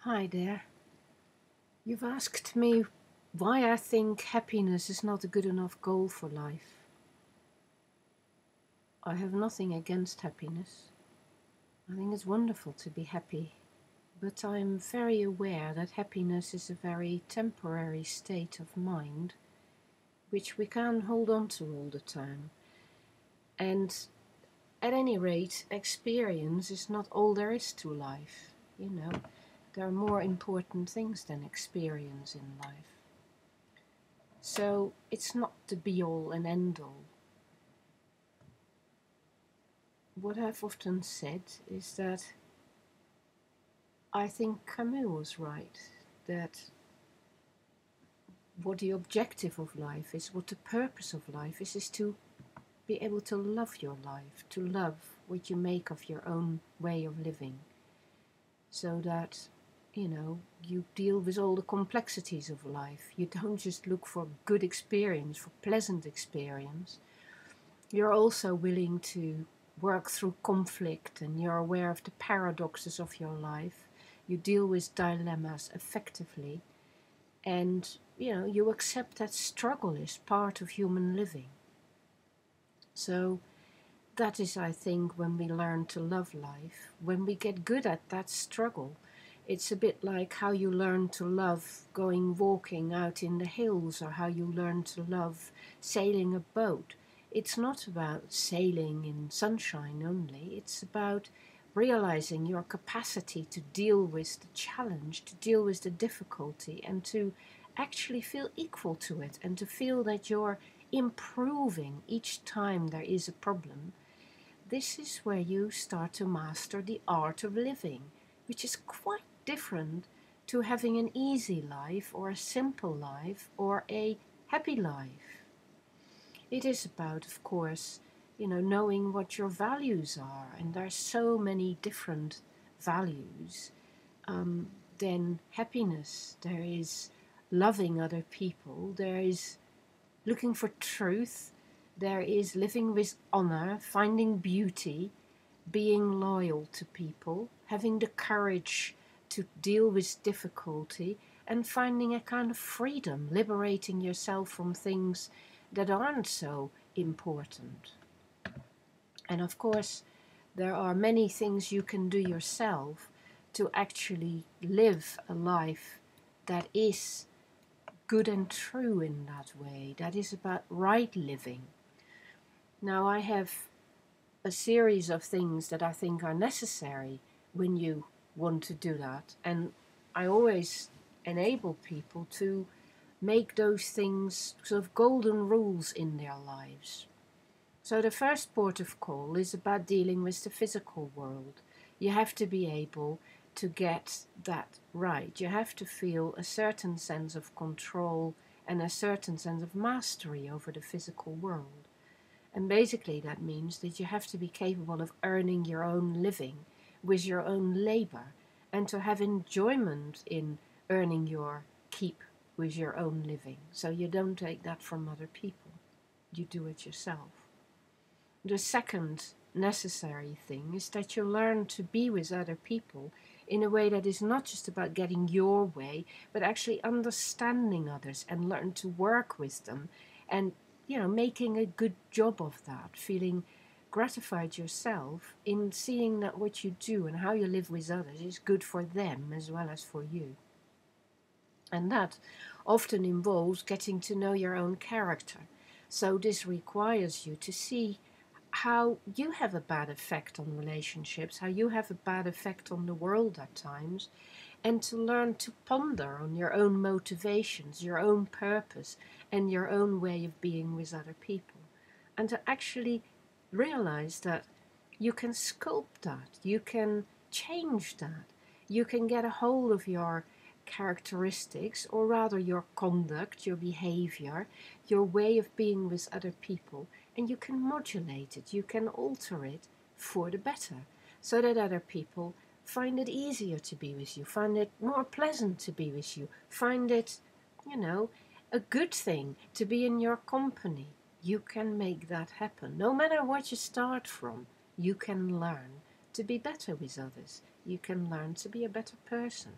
Hi there. You've asked me why I think happiness is not a good enough goal for life. I have nothing against happiness. I think it's wonderful to be happy, but I'm very aware that happiness is a very temporary state of mind which we can't hold on to all the time. And at any rate, experience is not all there is to life. There are more important things than experience in life. So it's not the be all and end all. What I've often said is that I think Camus was right, that what the objective of life is, what the purpose of life is to be able to love your life, to love what you make of your own way of living, so that, you deal with all the complexities of life. You don't just look for good experience, for pleasant experience. You're also willing to work through conflict, and you're aware of the paradoxes of your life. You deal with dilemmas effectively, and you accept that struggle is part of human living. So that is, I think, when we learn to love life, when we get good at that struggle. It's a bit like how you learn to love going walking out in the hills, or how you learn to love sailing a boat. It's not about sailing in sunshine only. It's about realizing your capacity to deal with the challenge, to deal with the difficulty, and to actually feel equal to it, and to feel that you're improving each time there is a problem. This is where you start to master the art of living, which is quite different to having an easy life or a simple life or a happy life. It is about, of course, knowing what your values are, and there are so many different values. Then happiness, there is loving other people, there is looking for truth, there is living with honor, finding beauty, being loyal to people, having the courage to deal with difficulty, and finding a kind of freedom, liberating yourself from things that aren't so important. And of course, there are many things you can do yourself to actually live a life that is good and true in that way, that is about right living. Now, I have a series of things that I think are necessary when you want to do that, and I always enable people to make those things sort of golden rules in their lives. So the first port of call is about dealing with the physical world. You have to be able to get that right. You have to feel a certain sense of control and a certain sense of mastery over the physical world. And basically that means that you have to be capable of earning your own living with your own labor, and to have enjoyment in earning your keep with your own living. So you don't take that from other people. You do it yourself. The second necessary thing is that you learn to be with other people in a way that is not just about getting your way, but actually understanding others and learn to work with them, and making a good job of that, feeling gratified yourself in seeing that what you do and how you live with others is good for them as well as for you. And that often involves getting to know your own character. So this requires you to see how you have a bad effect on relationships, how you have a bad effect on the world at times, and to learn to ponder on your own motivations, your own purpose, and your own way of being with other people. And to actually realize that you can sculpt that, you can change that, you can get a hold of your characteristics, or rather your conduct, your behavior, your way of being with other people, and you can modulate it, you can alter it for the better, so that other people find it easier to be with you, find it more pleasant to be with you, find it, a good thing to be in your company. You can make that happen. No matter what you start from, you can learn to be better with others. You can learn to be a better person.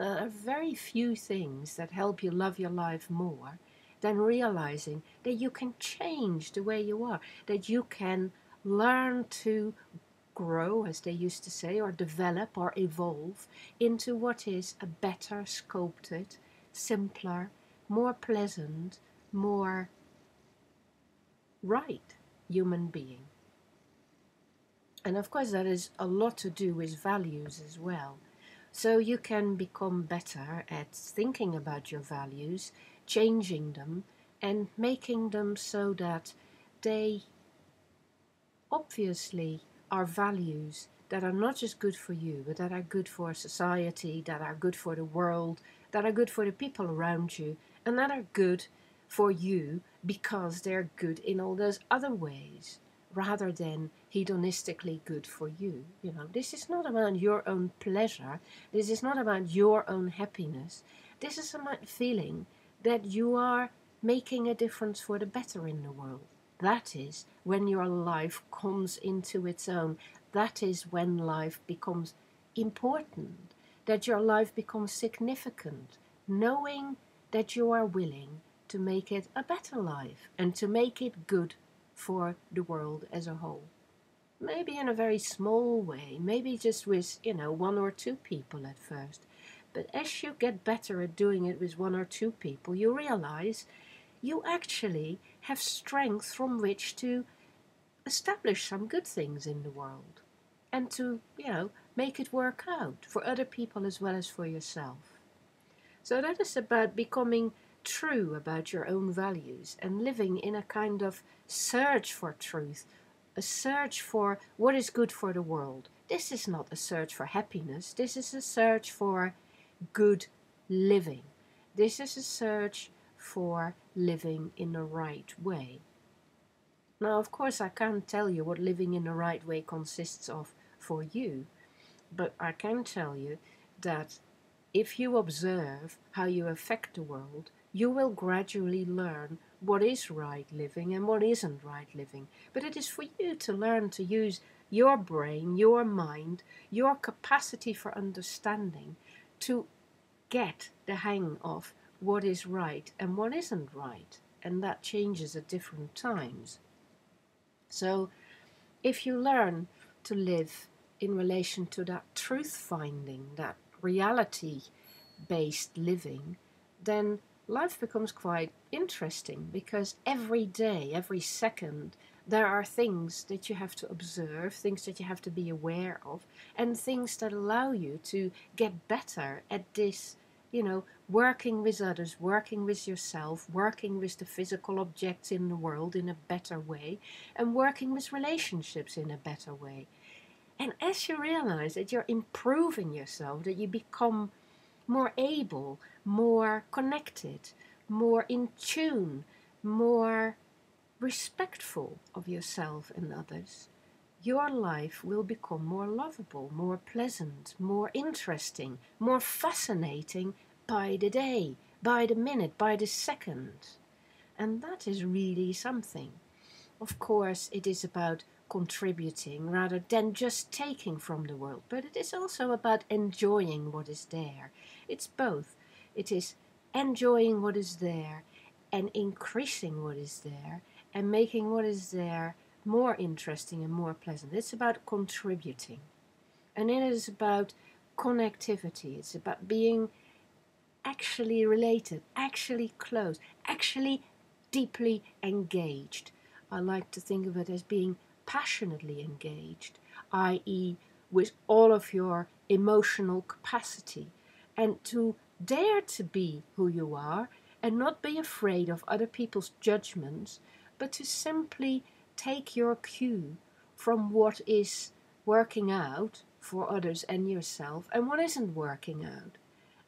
There are very few things that help you love your life more than realizing that you can change the way you are, that you can learn to grow, as they used to say, or develop or evolve into what is a better sculpted, simpler, more pleasant, more right human being. And of course that is a lot to do with values as well. So you can become better at thinking about your values, changing them, and making them so that they obviously are values that are not just good for you, but that are good for society, that are good for the world, that are good for the people around you, and that are good for you because they're good in all those other ways, rather than hedonistically good for you. You know, this is not about your own pleasure. This is not about your own happiness. This is about feeling that you are making a difference for the better in the world. That is when your life comes into its own. That is when life becomes important, that your life becomes significant, knowing that you are willing to make it a better life and to make it good for the world as a whole. Maybe in a very small way, maybe just with, one or two people at first. But as you get better at doing it with one or two people, you realize you actually have strength from which to establish some good things in the world and to, make it work out for other people as well as for yourself. So that is about becoming true about your own values and living in a kind of search for truth, a search for what is good for the world. This is not a search for happiness. This is a search for good living. This is a search for living in the right way. Now, of course, I can't tell you what living in the right way consists of for you, but I can tell you that if you observe how you affect the world, you will gradually learn what is right living and what isn't right living. But it is for you to learn to use your brain, your mind, your capacity for understanding to get the hang of what is right and what isn't right. And that changes at different times. So if you learn to live in relation to that truth finding, that reality based living, then life becomes quite interesting, because every day, every second, there are things that you have to observe, things that you have to be aware of, and things that allow you to get better at this, working with others, working with yourself, working with the physical objects in the world in a better way, and working with relationships in a better way. And as you realize that you're improving yourself, that you become more able, more connected, more in tune, more respectful of yourself and others, your life will become more lovable, more pleasant, more interesting, more fascinating by the day, by the minute, by the second. And that is really something. Of course, it is about contributing rather than just taking from the world, but it is also about enjoying what is there. It's both. It is enjoying what is there and increasing what is there and making what is there more interesting and more pleasant. It's about contributing. And it is about connectivity. It's about being actually related, actually close, actually deeply engaged. I like to think of it as being passionately engaged, i.e., with all of your emotional capacity, and to dare to be who you are and not be afraid of other people's judgments, but to simply take your cue from what is working out for others and yourself and what isn't working out.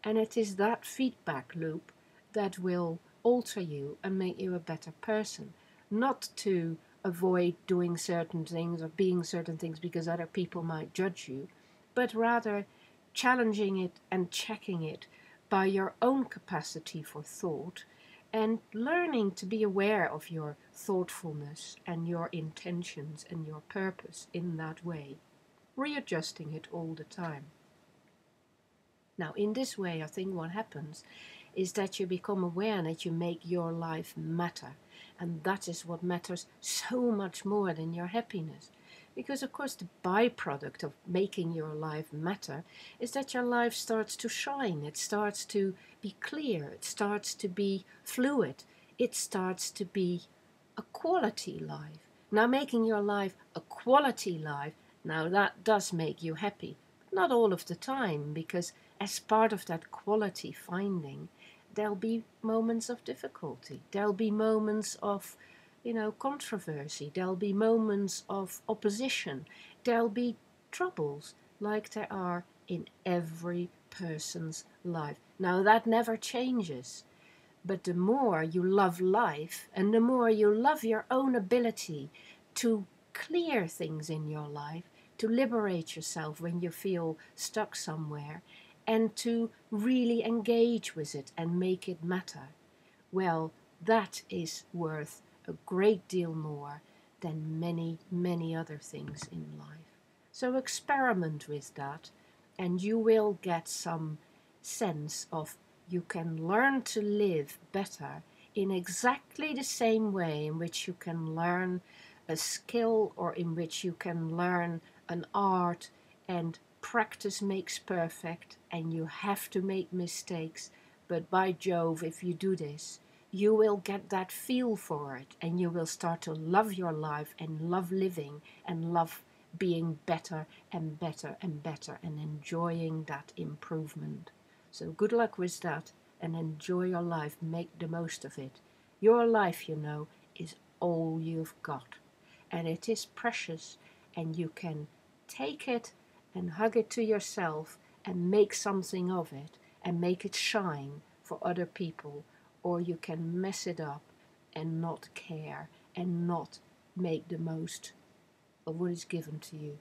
And it is that feedback loop that will alter you and make you a better person. Not to avoid doing certain things or being certain things because other people might judge you, but rather challenging it and checking it by your own capacity for thought and learning to be aware of your thoughtfulness and your intentions and your purpose in that way, readjusting it all the time. Now, in this way, I think what happens is that you become aware that you make your life matter. And that is what matters so much more than your happiness. Because, of course, the byproduct of making your life matter is that your life starts to shine. It starts to be clear. It starts to be fluid. It starts to be a quality life. Now, making your life a quality life, now that does make you happy. Not all of the time, because as part of that quality finding, there'll be moments of difficulty. There'll be moments of, controversy. There'll be moments of opposition. There'll be troubles like there are in every person's life. Now, that never changes. But the more you love life and the more you love your own ability to clear things in your life, to liberate yourself when you feel stuck somewhere, and to really engage with it and make it matter, well, that is worth a great deal more than many, many other things in life. So experiment with that, and you will get some sense of you can learn to live better in exactly the same way in which you can learn a skill or in which you can learn an art, and practice makes perfect and you have to make mistakes. But by Jove, if you do this, you will get that feel for it and you will start to love your life and love living and love being better and better and better and enjoying that improvement. So good luck with that and enjoy your life. Make the most of it. Your life, is all you've got. And it is precious, and you can take it and hug it to yourself and make something of it and make it shine for other people, or you can mess it up and not care and not make the most of what is given to you.